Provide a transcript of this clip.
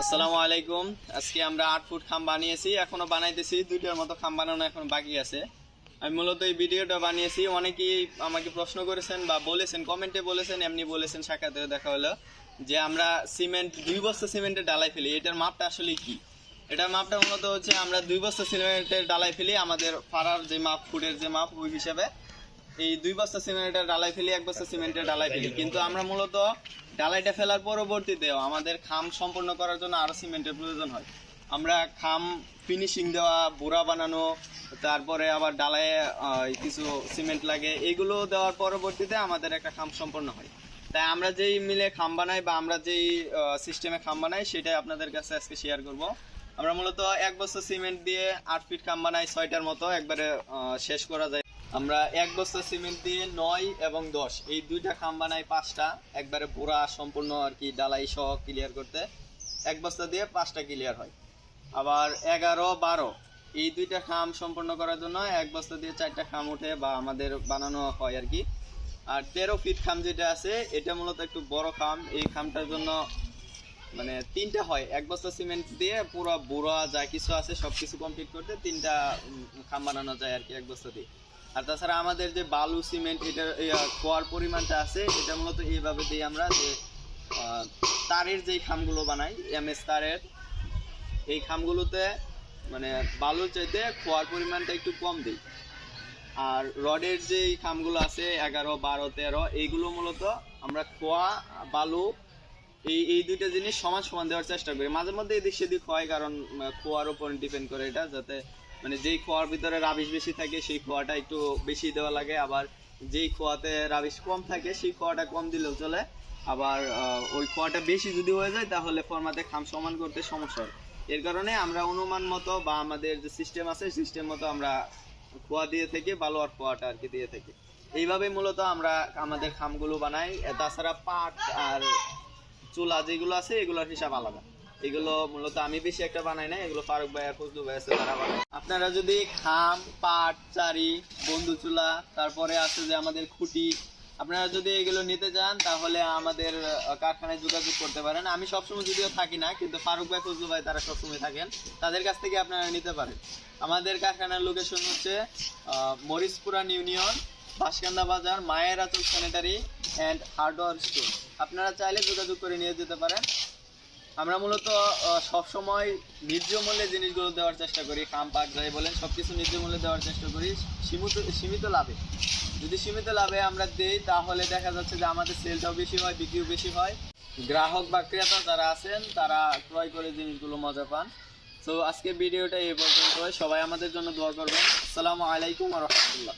আসসালামু আলাইকুম। আজকে আমরা 8 ফুট খাম বানিয়েছি, এখনো বানাইতেছি। দুইটার মতো খাম বানানো এখন বাকি আছে। আমি মূলত এই ভিডিওটা বানিয়েছি, অনেকেই আমাকে প্রশ্ন করেছেন বা বলেছেন, কমেন্টে বলেছেন, এমনি বলেছেন, সাক্ষাতে দেখা হলো যে আমরা সিমেন্ট 2 বস্তা সিমেন্টের ডালাই ফেলি। এটার মাপটা আসলে কি? এটার মাপটা মূলত হচ্ছে আমরা 2 বস্তা সিমেন্টের ডালাই ফেলি, আমাদের ফাড়ার যে মাপ, ফুটের যে মাপ, ওই হিসাবে এই 2 বস্তা সিমেন্টের ডালাই ফেলি, 1 বস্তা সিমেন্টের ডালাই ফেলি। কিন্তু আমরা মূলত ডালাইটা ফেলার পরবর্তীতেও আমাদের খাম সম্পূর্ণ করার জন্য আরো সিমেন্টের প্রয়োজন হয়। আমরা খাম ফিনিশিং দেওয়া, বোরা বানানো, তারপরে আবার ডালায় কিছু সিমেন্ট লাগে, এগুলো দেওয়ার পরবর্তীতে আমাদের একটা খাম সম্পন্ন হয়। তাই আমরা যেই মিলে খাম বানাই বা আমরা যেই সিস্টেমে খাম বানাই সেটাই আপনাদের কাছে আজকে শেয়ার করব। আমরা মূলত 1 বস্তা সিমেন্ট দিয়ে 8 ফিট খাম বানাই, 6টার মতো একবারে শেষ করা যায়। আমরা 1 বস্তা সিমেন্ট দিয়ে 9 এবং 10 এই দুইটা খাম বানাই 5টা, একবারে পুরা সম্পূর্ণ আর কি ডালাই সহ ক্লিয়ার করতে 1 বস্তা দিয়ে 5টা ক্লিয়ার হয়। আবার 11, 12 এই দুইটা খাম সম্পূর্ণ করার জন্য 1 বস্তা দিয়ে 4টা খাম উঠে বা আমাদের বানানো হয় আর কি। আর 13 ফিট খাম যেটা আছে এটা মূলত একটু বড় খাম, এই খামটার জন্য মানে 3টা হয়। 1 বস্তা সিমেন্ট দিয়ে পুরো বুড়া যা কিছু আছে সবকিছু কমপ্লিট করতে 3টা খাম বানানো যায় আর কি 1 বস্তা দিয়ে। আর তাছাড়া আমাদের যে বালু সিমেন্ট এটার খোয়ার পরিমাণটা আছে, এটা মূলত এইভাবে দিই আমরা যে তারের যেই খামগুলো বানাই, এমএস তারের, এই খামগুলোতে মানে বালুর চাইতে খোয়ার পরিমাণটা একটু কম দিই। আর রডের যেই খামগুলো আছে 11, 12, 13 এইগুলো মূলত আমরা খোয়া বালু এই দুইটা জিনিস সমান সমান দেওয়ার চেষ্টা করি। মাঝে মধ্যে এদিক সেদিক হয়, কারণ খোয়ার উপর ডিপেন্ড করে এটা, যাতে মানে যেই খোয়ার ভিতরে রাবিশ বেশি থাকে সেই খোয়াটা একটু বেশি দেওয়া লাগে, আবার যেই খোয়াতে রাবিশ কম থাকে সেই খোয়াটা কম দিলেও চলে। আবার ওই খোয়াটা বেশি যদি হয়ে যায় তাহলে ফরমাতে খাম সমান করতে সমস্যা হয়। এর কারণে আমরা অনুমান মতো বা আমাদের যে সিস্টেম আছে সিস্টেম মতো আমরা খোয়া দিয়ে থেকে বালু আর খোয়াটা আর কি দিয়ে থাকি। এইভাবে মূলত আমরা আমাদের খামগুলো বানাই। তাছাড়া পাট আর চুলা যেগুলো আছে এগুলোর হিসাব আলাদা, এগুলো মূলত আমি বেশি একটা বানাই না, এগুলো ফারুক ভাই আর ফজলু ভাই আছে তারা বানায়। আপনারা যদি খাম, পাট, চারি, বন্ধু চুলা, তারপরে আছে যে আমাদের খুঁটি, আপনারা যদি এগুলো নিতে চান তাহলে আমাদের কারখানায় যোগাযোগ করতে পারেন। আমি সবসময় যদিও থাকি না, কিন্তু ফারুক ভাই, ফজলু ভাই তারা সবসময় থাকেন, তাদের কাছ থেকে আপনারা নিতে পারেন। আমাদের কারখানার লোকেশন হচ্ছে মরিচপুরান ইউনিয়ন, বাঁশকান্দা বাজার, মায়ের আঁচল স্যানিটারি অ্যান্ড হার্ডওয়্যার স্টোর। আপনারা চাইলে যোগাযোগ করে নিয়ে যেতে পারেন। আমরা মূলত সবসময় ন্যায্য মূল্যে জিনিসগুলো দেওয়ার চেষ্টা করি। খাম, পাট যাই বলেন সবকিছু ন্যায্য মূল্যে দেওয়ার চেষ্টা করি, সীমিত লাভে। যদি সীমিত লাভে আমরা দেই তাহলে দেখা যাচ্ছে যে আমাদের সেলটাও বেশি হয়, বিক্রিও বেশি হয়, গ্রাহক বা ক্রেতা যারা আছেন তারা ক্রয় করে জিনিসগুলো মজা পান। তো আজকে ভিডিওটা এই পর্যন্ত, সবাই আমাদের জন্য দোয়া করবেন। আসসালামু আলাইকুম ওয়া রাহমাতুল্লাহ।